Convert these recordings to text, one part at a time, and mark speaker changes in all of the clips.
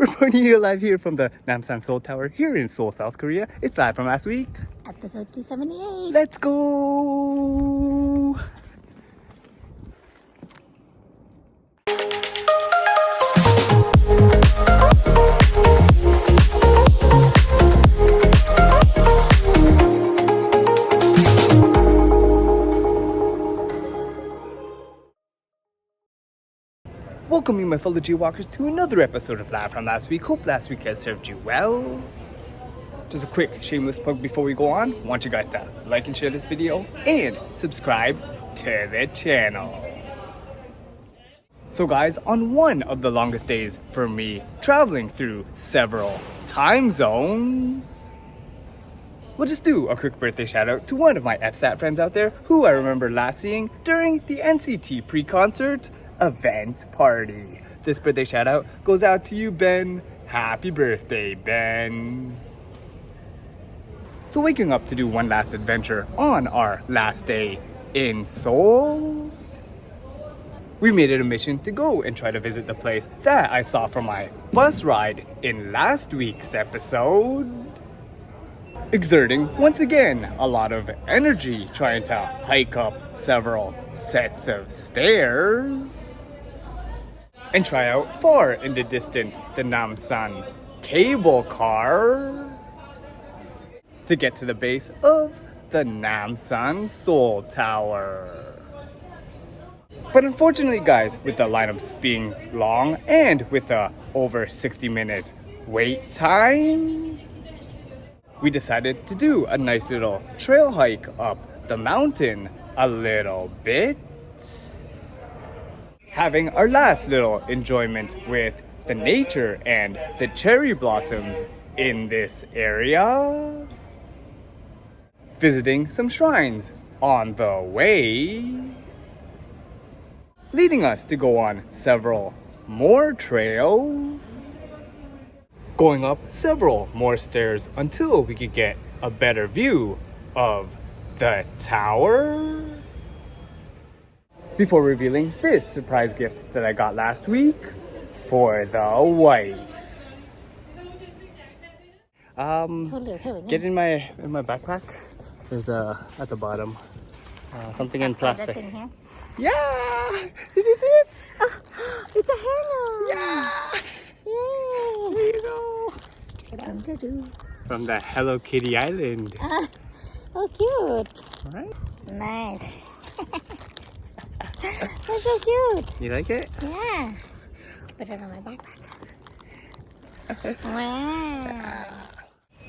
Speaker 1: Reporting you live here from the Namsan Seoul Tower here in Seoul, South Korea. It's live from last week.
Speaker 2: Episode 278.
Speaker 1: Let's go! Welcoming my fellow JayWalkers to another episode of Live from Last Week. Hope last week has served you well. Just a quick shameless plug before we go on. I want you guys to like and share this video and subscribe to the channel. So guys, on one of the longest days for me, traveling through several time zones, we'll just do a quick birthday shout out to one of my FSAT friends out there who I remember last seeing during the NCT pre-concert event party. This birthday shout out goes out to you, Ben. Happy birthday, Ben. So waking up to do one last adventure on our last day in Seoul, we made it a mission to go and try to visit the place that I saw from my bus ride in last week's episode. Exerting, once again, a lot of energy trying to hike up several sets of stairs and try out far in the distance the Namsan cable car to get to the base of the Namsan Seoul Tower. But unfortunately guys, with the lineups being long and with a over 60-minute wait time, we decided to do a nice little trail hike up the mountain a little bit, having our last little enjoyment with the nature and the cherry blossoms in this area, visiting some shrines on the way, leading us to go on several more trails, going up several more stairs until we could get a better view of the tower, before revealing this surprise gift that I got last week for the wife. Get in my backpack. There's at the bottom something in plastic.
Speaker 2: That's in here.
Speaker 1: Yeah! Did you see it?
Speaker 2: Oh, it's a Haenyo.
Speaker 1: Yeah!
Speaker 2: Yay!
Speaker 1: There you go. From the Hello Kitty Island.
Speaker 2: Oh, cute.
Speaker 1: Right?
Speaker 2: Nice. That's so cute.
Speaker 1: You like it?
Speaker 2: Yeah. Put it on my backpack. Wow.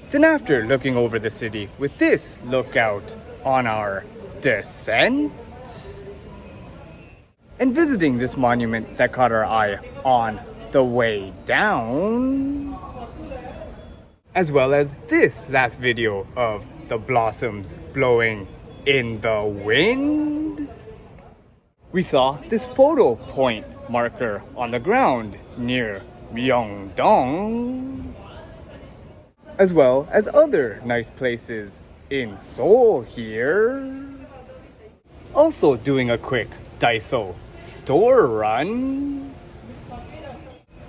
Speaker 1: Then after looking over the city with this lookout on our descent, and visiting this monument that caught our eye on the way down, as well as this last video of the blossoms blowing in the wind, we saw this photo point marker on the ground near Myeongdong, as well as other nice places in Seoul here. Also doing a quick Daiso store run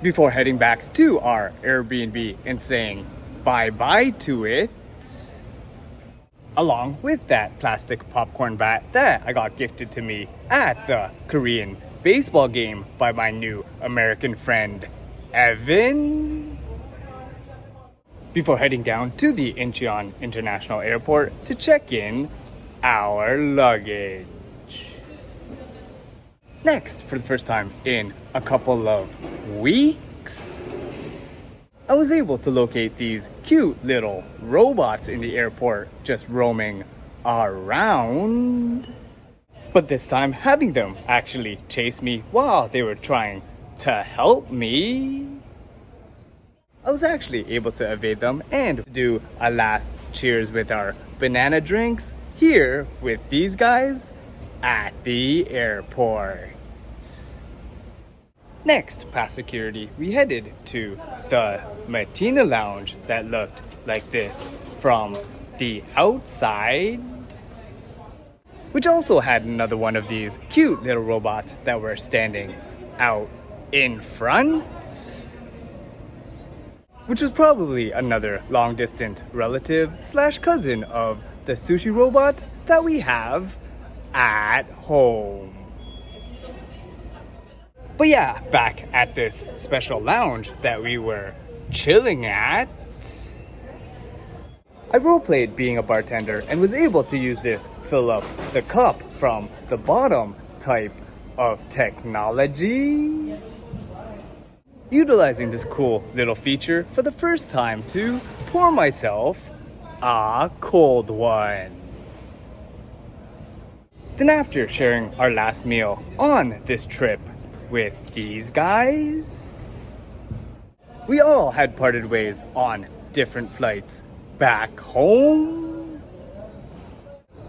Speaker 1: before heading back to our Airbnb and saying bye-bye to it, along with that plastic popcorn vat that I got gifted to me at the Korean baseball game by my new American friend, Evan, before heading down to the Incheon International Airport to check in our luggage. Next, for the first time in a couple of weeks, I was able to locate these cute little robots in the airport just roaming around. But this time having them actually chase me while they were trying to help me, I was actually able to evade them and do a last cheers with our banana drinks here with these guys at the airport. Next, past security, we headed to the Matina Lounge that looked like this from the outside, which also had another one of these cute little robots that were standing out in front. which was probably another long-distance relative slash cousin of the sushi robots that we have at home. But yeah, back at this special lounge that we were chilling at, I roleplayed being a bartender and was able to use this fill up the cup from the bottom type of technology. Utilizing this cool little feature for the first time to pour myself a cold one. Then after sharing our last meal on this trip with these guys, we all had parted ways on different flights back home,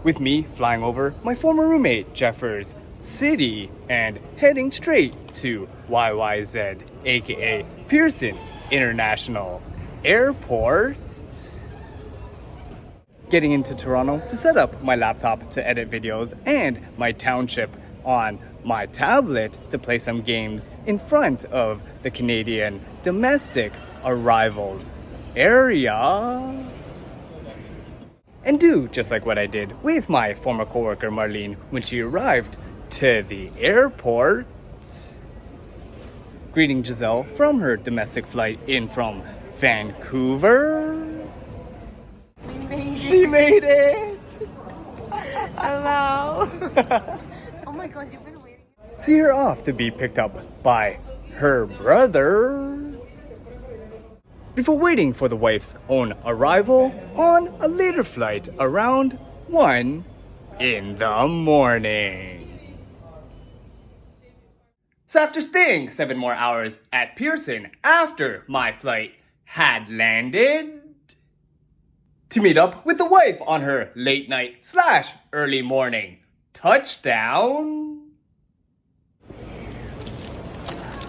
Speaker 1: with me flying over my former roommate Jeffers' city and heading straight to YYZ, aka Pearson International Airport, getting into Toronto to set up my laptop to edit videos and my township on my tablet to play some games in front of the Canadian domestic arrivals area. And do just like what I did with my former coworker Marlene when she arrived to the airport, greeting Giselle from her domestic flight in from Vancouver. She made it!
Speaker 3: Hello. Oh my god, you've been waiting.
Speaker 1: See her off to be picked up by her brother before waiting for the wife's own arrival on a later flight around 1 in the morning. So after staying 7 more hours at Pearson after my flight had landed, to meet up with the wife on her late night slash early morning touchdown.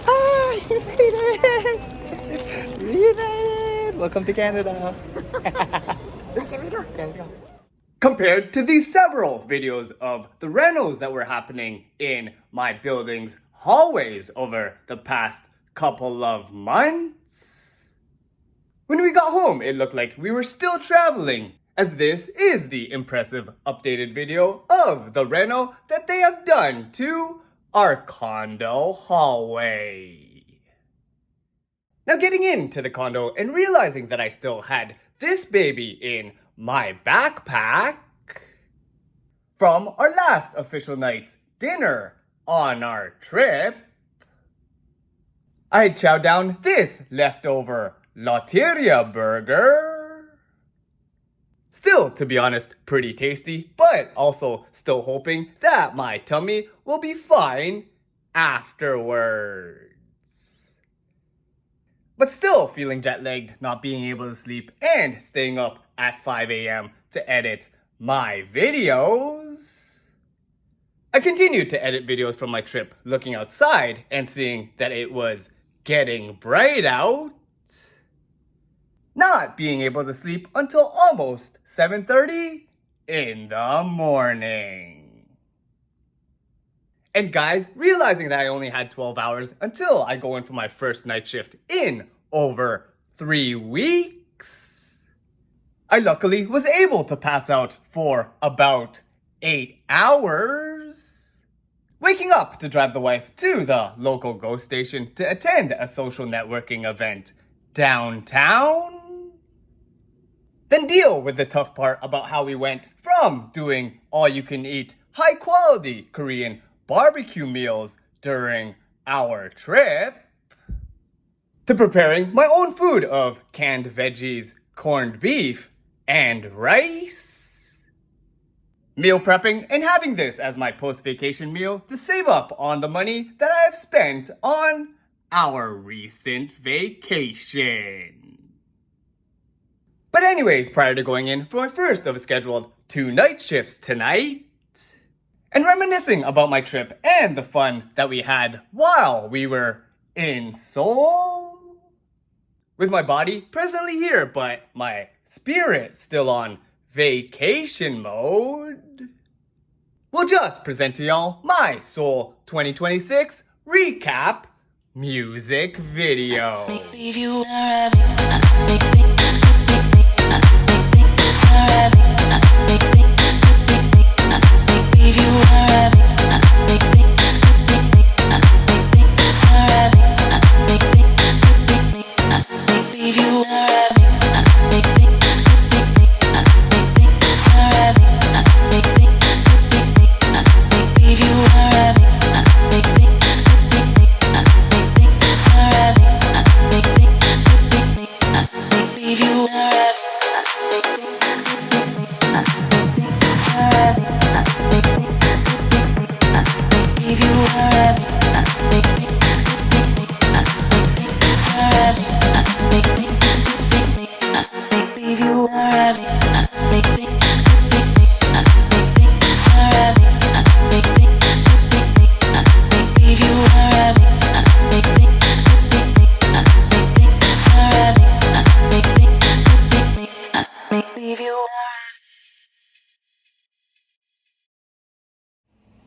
Speaker 1: Ah, you made it! Reunited! Welcome to Canada. Compared to these several videos of the renos that were happening in my building's hallways over the past couple of months, when we got home, it looked like we were still traveling, as this is the impressive updated video of the reno that they have done to our condo hallway. Now getting into the condo and realizing that I still had this baby in my backpack from our last official night's dinner on our trip, I chowed down this leftover Lotteria burger. Still, to be honest, pretty tasty, but also still hoping that my tummy will be fine afterwards. But still feeling jet-lagged, not being able to sleep, and staying up at 5 a.m. to edit my videos. I continued to edit videos from my trip, looking outside and seeing that it was getting bright out. Not being able to sleep until almost 7:30 in the morning. And guys, realizing that I only had 12 hours until I go in for my first night shift in over 3 weeks, I luckily was able to pass out for about 8 hours, waking up to drive the wife to the local GO station to attend a social networking event downtown. Then deal with the tough part about how we went from doing all-you-can-eat, high-quality Korean barbecue meals during our trip to preparing my own food of canned veggies, corned beef, and rice. Meal prepping and having this as my post-vacation meal to save up on the money that I have spent on our recent vacation. But anyways, prior to going in for my first of a scheduled 2 night shifts tonight, and reminiscing about my trip and the fun that we had while we were in Seoul, with my body presently here, but my spirit still on vacation mode, we'll just present to y'all my Seoul 2026 recap music video.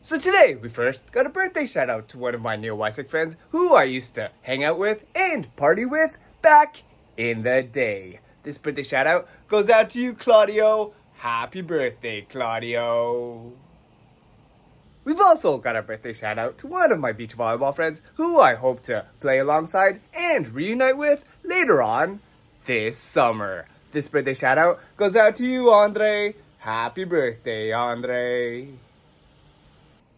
Speaker 1: So today, we first got a birthday shout out to one of my neo-Wisec friends who I used to hang out with and party with back in the day. This birthday shout out goes out to you, Claudio. Happy birthday, Claudio. We've also got a birthday shout out to one of my beach volleyball friends who I hope to play alongside and reunite with later on this summer. This birthday shout out goes out to you, Andre. Happy birthday, Andre.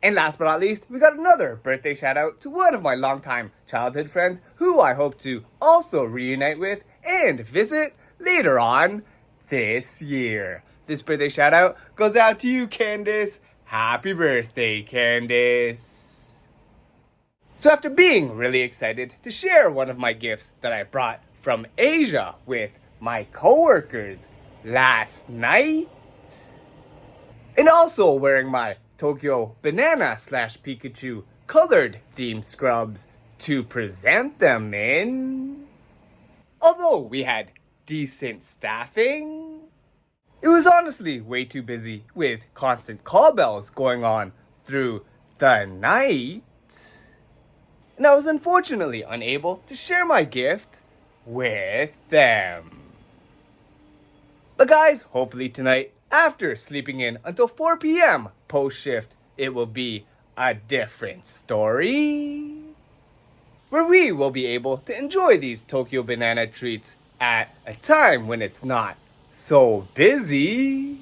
Speaker 1: And last but not least, we got another birthday shout out to one of my longtime childhood friends who I hope to also reunite with and visit later on this year. This birthday shout out goes out to you, Candice. Happy birthday, Candice. So after being really excited to share one of my gifts that I brought from Asia with my coworkers last night, and also wearing my Tokyo Banana / Pikachu colored theme scrubs to present them in, although we had decent staffing, it was honestly way too busy with constant call bells going on through the night, and I was unfortunately unable to share my gift with them. But guys, hopefully tonight, after sleeping in until 4 p.m. post-shift, it will be a different story, where we will be able to enjoy these Tokyo Banana treats at a time when it's not so busy.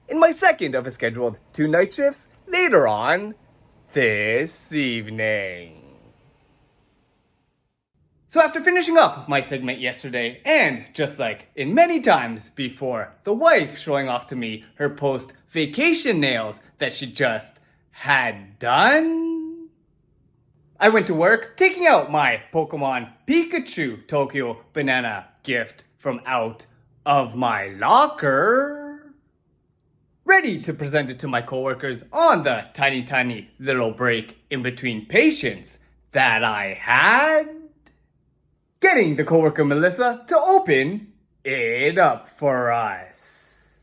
Speaker 1: In my second of a scheduled 2 night shifts later on this evening. So after finishing up my segment yesterday, and just like in many times before, the wife showing off to me her post-vacation nails that she just had done, I went to work taking out my Pokemon Pikachu Tokyo Banana gift from out of my locker, ready to present it to my coworkers on the tiny little break in between patients that I had. Getting the coworker Melissa to open it up for us.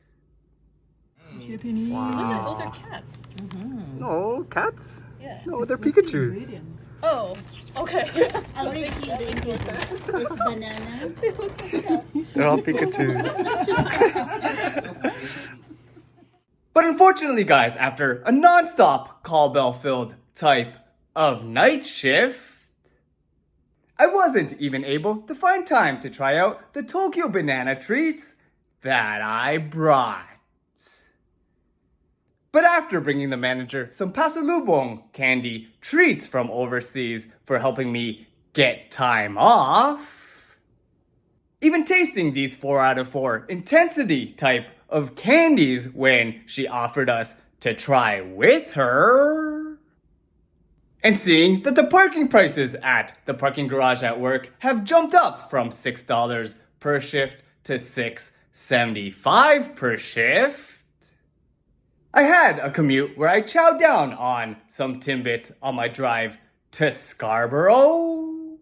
Speaker 3: Wow. Those are cats.
Speaker 1: No, cats?
Speaker 3: Yeah.
Speaker 1: No, they're Pikachus.
Speaker 3: Oh, okay.
Speaker 2: I'll read you the ingredients. It's banana.
Speaker 1: They're all Pikachus. But unfortunately, guys, after a non-stop call bell filled type of night shift, I wasn't even able to find time to try out the Tokyo Banana treats that I brought. But after bringing the manager some pasalubong candy treats from overseas for helping me get time off, even tasting these 4 out of 4 intensity type of candies when she offered us to try with her, and seeing that the parking prices at the parking garage at work have jumped up from $6 per shift to $6.75 per shift, I had a commute where I chowed down on some Timbits on my drive to Scarborough,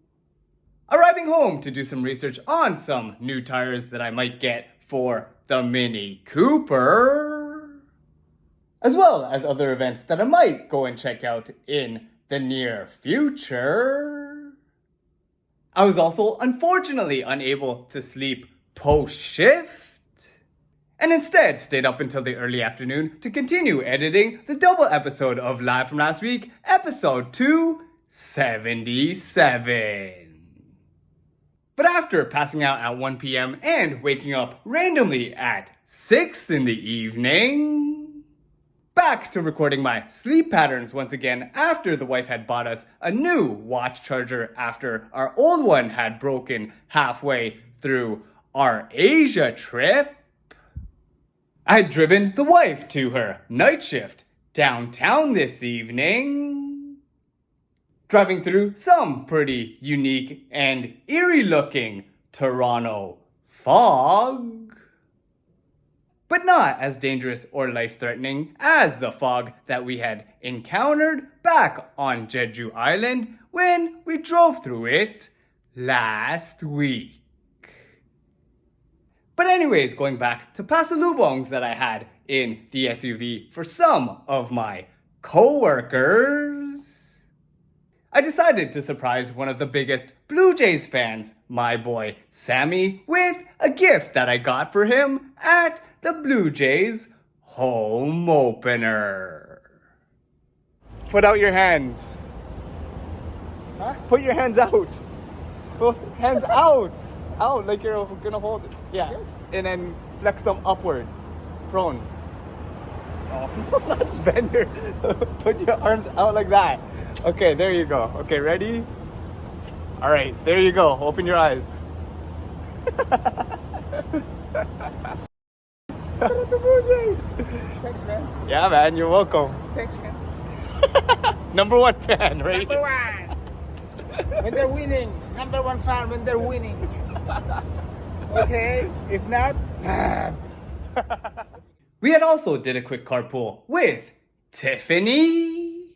Speaker 1: arriving home to do some research on some new tires that I might get for the Mini Cooper, as well as other events that I might go and check out in the near future. I was also unfortunately unable to sleep post-shift, and instead stayed up until the early afternoon to continue editing the double episode of Live From Last Week, episode 277. But after passing out at 1 p.m. and waking up randomly at 6 in the evening, back to recording my sleep patterns once again after the wife had bought us a new watch charger after our old one had broken halfway through our Asia trip. I had driven the wife to her night shift downtown this evening, driving through some pretty unique and eerie looking Toronto fog, but not as dangerous or life-threatening as the fog that we had encountered back on Jeju Island when we drove through it last week. But anyways, going back to pasalubongs that I had in the SUV for some of my co-workers, I decided to surprise one of the biggest Blue Jays fans, my boy Sammy, with a gift that I got for him at the Blue Jays home opener. Put out your hands.
Speaker 4: Huh?
Speaker 1: Put your hands out. Both hands out. Out, like you're gonna hold it. Yeah.
Speaker 4: Yes.
Speaker 1: And then flex them upwards. Prone. Oh, not bend your... Put your arms out like that. Okay, there you go. Okay, ready? All right, there you go. Open your eyes.
Speaker 4: The Blue Jays. Thanks, man.
Speaker 1: Yeah, man, you're welcome.
Speaker 4: Thanks, man.
Speaker 1: Number one fan, right?
Speaker 4: Number one. When they're winning. Number one fan when they're winning. Okay? If not,
Speaker 1: We had also did a quick carpool with Tiffany,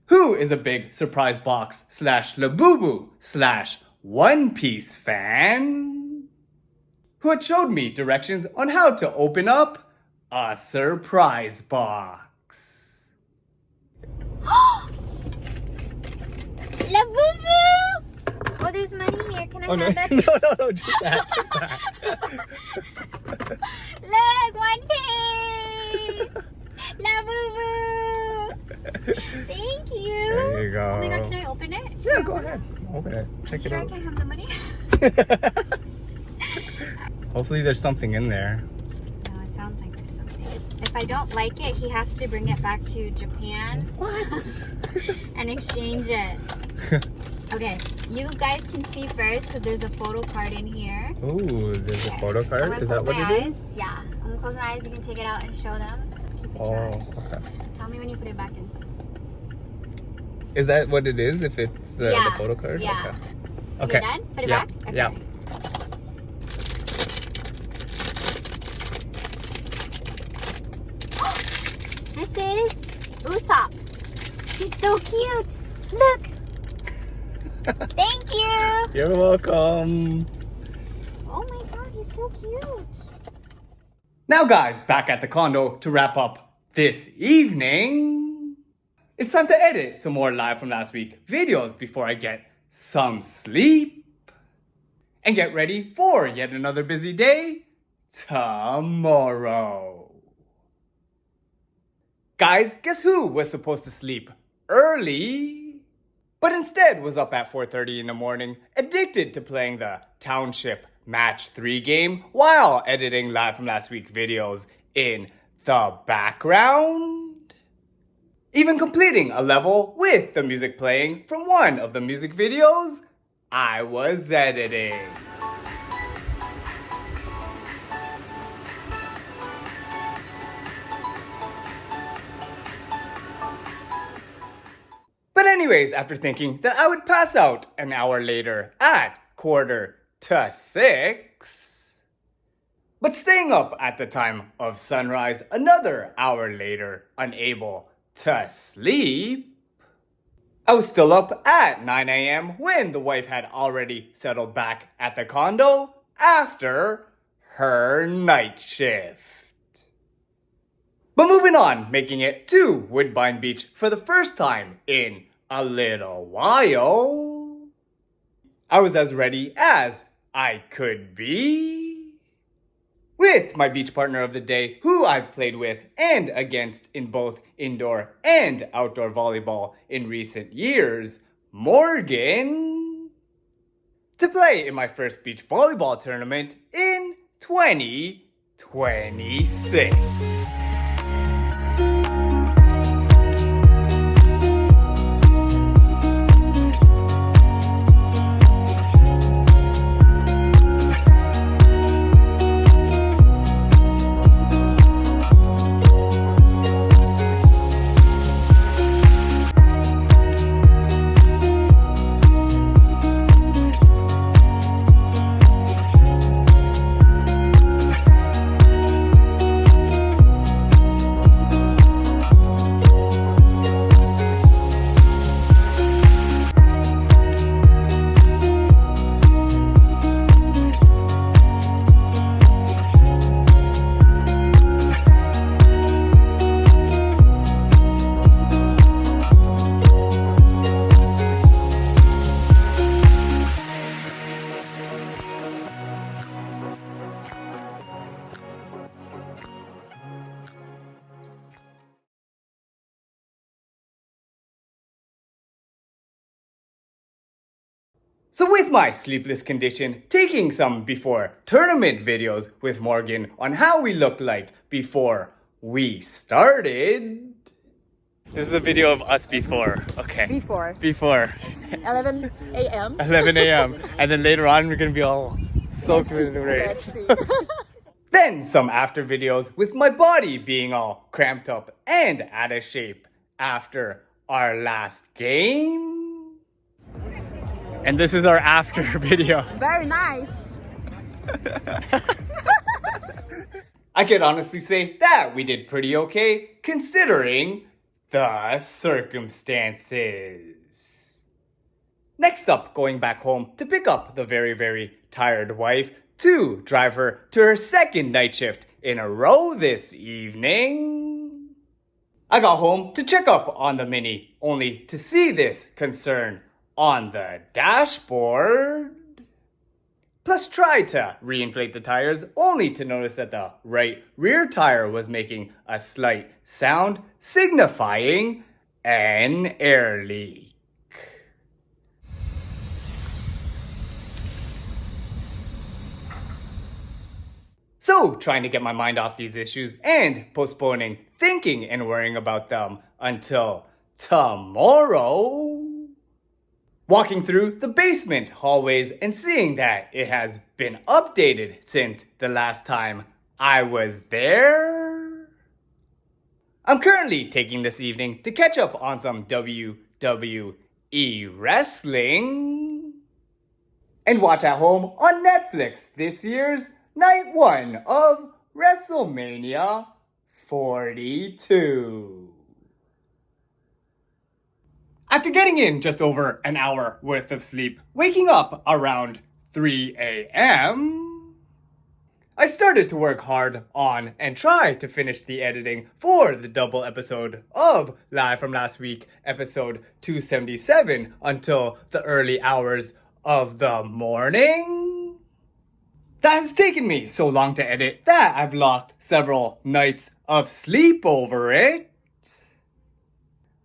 Speaker 1: who is a big surprise box / Labubu / One Piece fan, who had showed me directions on how to open up a surprise box.
Speaker 2: Labubu! Oh, there's money here. Can I have that?
Speaker 1: no, just that.
Speaker 2: Look, One Piece! Labubu! Thank you.
Speaker 1: There you go.
Speaker 2: Oh my god, can I open it?
Speaker 1: Yeah, go ahead. Open it. Check it
Speaker 2: Sure, I
Speaker 1: out.
Speaker 2: can have the money?
Speaker 1: Hopefully there's something in there.
Speaker 2: No, it sounds like there's something. If I don't like it, he has to bring it back to Japan.
Speaker 1: What?
Speaker 2: And exchange it. Okay, you guys can see first because there's a photo card in here.
Speaker 1: Ooh, there's a photo
Speaker 2: I'm
Speaker 1: card?
Speaker 2: gonna
Speaker 1: Is that
Speaker 2: close
Speaker 1: what
Speaker 2: my
Speaker 1: it
Speaker 2: eyes.
Speaker 1: is?
Speaker 2: Yeah, I'm gonna close my eyes. You can take it out and show them. Keep it
Speaker 1: Oh,
Speaker 2: shut.
Speaker 1: okay.
Speaker 2: Tell me when you put it back inside.
Speaker 1: Is that what it is if it's the photo card?
Speaker 2: Yeah.
Speaker 1: Okay.
Speaker 2: You done? Put it
Speaker 1: Yeah,
Speaker 2: back? Okay.
Speaker 1: yeah.
Speaker 2: This is Usopp. He's so cute. Look. Thank you.
Speaker 1: You're welcome.
Speaker 2: Oh my god, he's so cute.
Speaker 1: Now guys, back at the condo to wrap up this evening. It's time to edit some more Live From Last Week videos before I get some sleep. And get ready for yet another busy day tomorrow. Guys, guess who was supposed to sleep early, but instead was up at 4:30 in the morning, addicted to playing the Township Match 3 game while editing Live From Last Week videos in the background? Even completing a level with the music playing from one of the music videos I was editing. But anyways, after thinking that I would pass out an hour later at 5:45, but staying up at the time of sunrise another hour later, unable to sleep, I was still up at 9 a.m. when the wife had already settled back at the condo after her night shift. But moving on, making it to Woodbine Beach for the first time in a little while, I was as ready as I could be. With my beach partner of the day, who I've played with and against in both indoor and outdoor volleyball in recent years, Morgan, to play in my first beach volleyball tournament in 2026. So with my sleepless condition, taking some before tournament videos with Morgan on how we looked like before we started. This is a video of us before, okay.
Speaker 3: Before.
Speaker 1: Before.
Speaker 3: 11 a.m.
Speaker 1: 11 a.m. And then later on we're gonna be all soaked in the rain.
Speaker 3: Let's see.
Speaker 1: Then some after videos with my body being all cramped up and out of shape after our last game. And this is our after video.
Speaker 3: Very nice.
Speaker 1: I could honestly say that we did pretty okay considering the circumstances. Next up, going back home to pick up the very, very tired wife to drive her to her second night shift in a row this evening. I got home to check up on the Mini, only to see this concern on the dashboard. Plus try to reinflate the tires, only to notice that the right rear tire was making a slight sound, signifying an air leak. So, trying to get my mind off these issues and postponing thinking and worrying about them until tomorrow. Walking through the basement hallways and seeing that it has been updated since the last time I was there. I'm currently taking this evening to catch up on some WWE wrestling and watch at home on Netflix this year's Night 1 of Wrestlemania 42. After getting in just over an hour worth of sleep, waking up around 3 a.m., I started to work hard on and try to finish the editing for the double episode of Live From Last Week, episode 277, until the early hours of the morning. That has taken me so long to edit that I've lost several nights of sleep over it.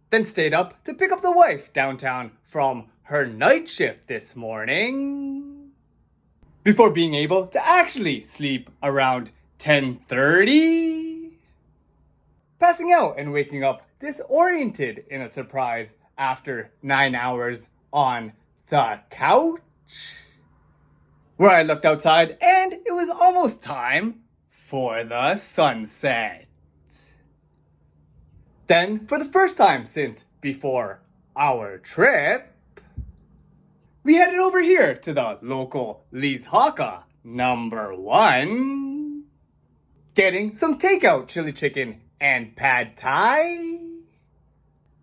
Speaker 1: Then stayed up to pick up the wife downtown from her night shift this morning, before being able to actually sleep around 10:30, passing out and waking up disoriented in a surprise after 9 hours on the couch, where I looked outside and it was almost time for the sunset. Then, for the first time since before our trip, we headed over here to the local Lee's Haka #1, getting some takeout chili chicken and pad thai,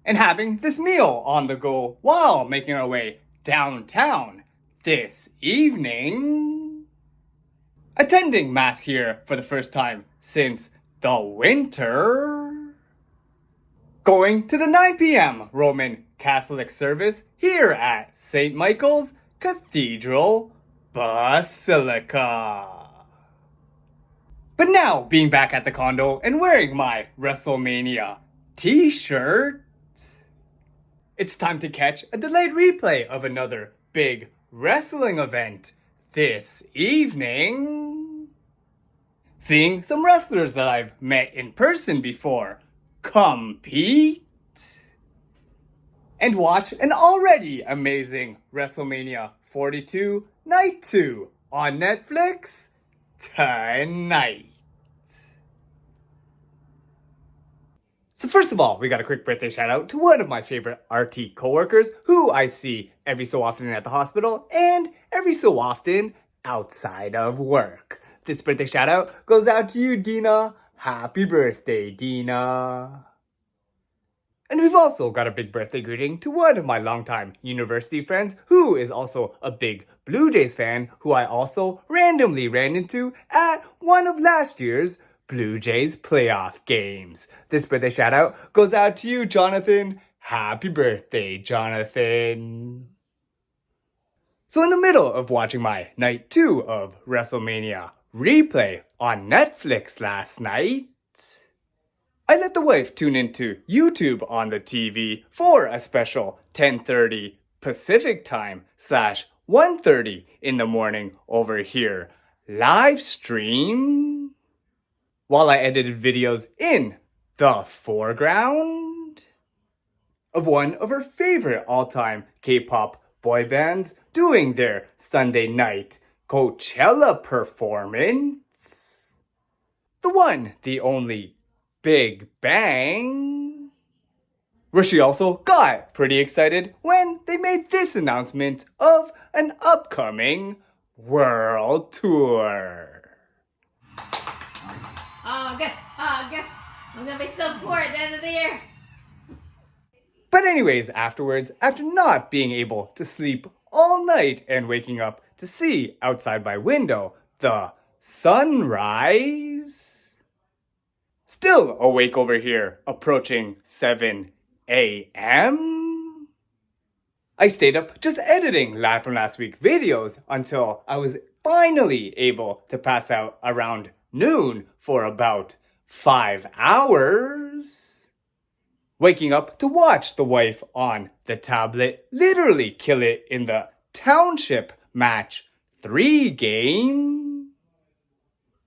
Speaker 1: and having this meal on the go while making our way downtown this evening. Attending Mass here for the first time since the winter. Going to the 9 p.m. Roman Catholic service here at St. Michael's Cathedral Basilica. But now, being back at the condo and wearing my Wrestlemania t-shirt, it's time to catch a delayed replay of another big wrestling event this evening. Seeing some wrestlers that I've met in person before compete. And watch an already amazing Wrestlemania 42 Night 2 on Netflix tonight. So first of all, we got a quick birthday shout out to one of my favorite RT coworkers who I see every so often at the hospital and every so often outside of work. This birthday shout out goes out to you, Dina. Happy birthday, Dina. And we've also got a big birthday greeting to one of my longtime university friends who is also a big Blue Jays fan who I also randomly ran into at one of last year's Blue Jays playoff games. This birthday shout out goes out to you, Jonathan. Happy birthday, Jonathan. So in the middle of watching my night 2 of Wrestlemania replay on Netflix last night, I let the wife tune into YouTube on the TV for a special 10:30 Pacific time / 1:30 in the morning over here live stream while I edited videos in the foreground of one of her favorite all-time K-pop boy bands doing their Sunday night Coachella performance. The one, the only Big Bang, where she also got pretty excited when they made this announcement of an upcoming world tour.
Speaker 5: August, I'm gonna be so poor at the end of the year.
Speaker 1: But anyways, afterwards, after not being able to sleep all night and waking up to see outside my window the sunrise, still awake over here, approaching 7 a.m. I stayed up just editing Live From Last Week videos until I was finally able to pass out around noon for about 5 hours. Waking up to watch the wife on the tablet literally kill it in the Township Match 3 game.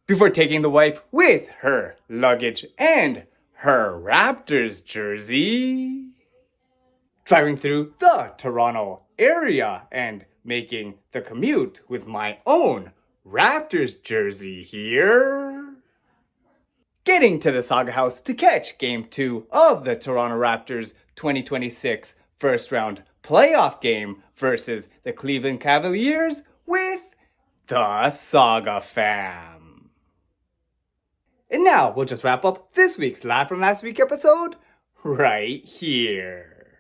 Speaker 1: Before taking the wife with her luggage and her Raptors jersey, driving through the Toronto area and making the commute with my own Raptors jersey here, getting to the Saga House to catch Game 2 of the Toronto Raptors 2026 first round playoff game versus the Cleveland Cavaliers with the Saga fam. And now we'll just wrap up this week's Live From Last Week episode right here.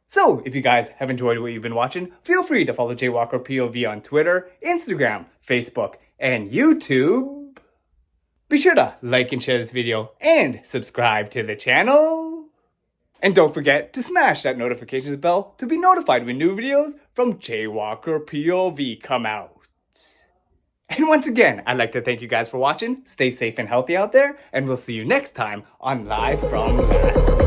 Speaker 1: So if you guys have enjoyed what you've been watching, feel free to follow JayWalkerPOV on Twitter, Instagram, Facebook, and YouTube. Be sure to like and share this video and subscribe to the channel. And don't forget to smash that notifications bell to be notified when new videos from JayWalkerPOV come out. And once again, I'd like to thank you guys for watching. Stay safe and healthy out there, and we'll see you next time on Live From Last Week.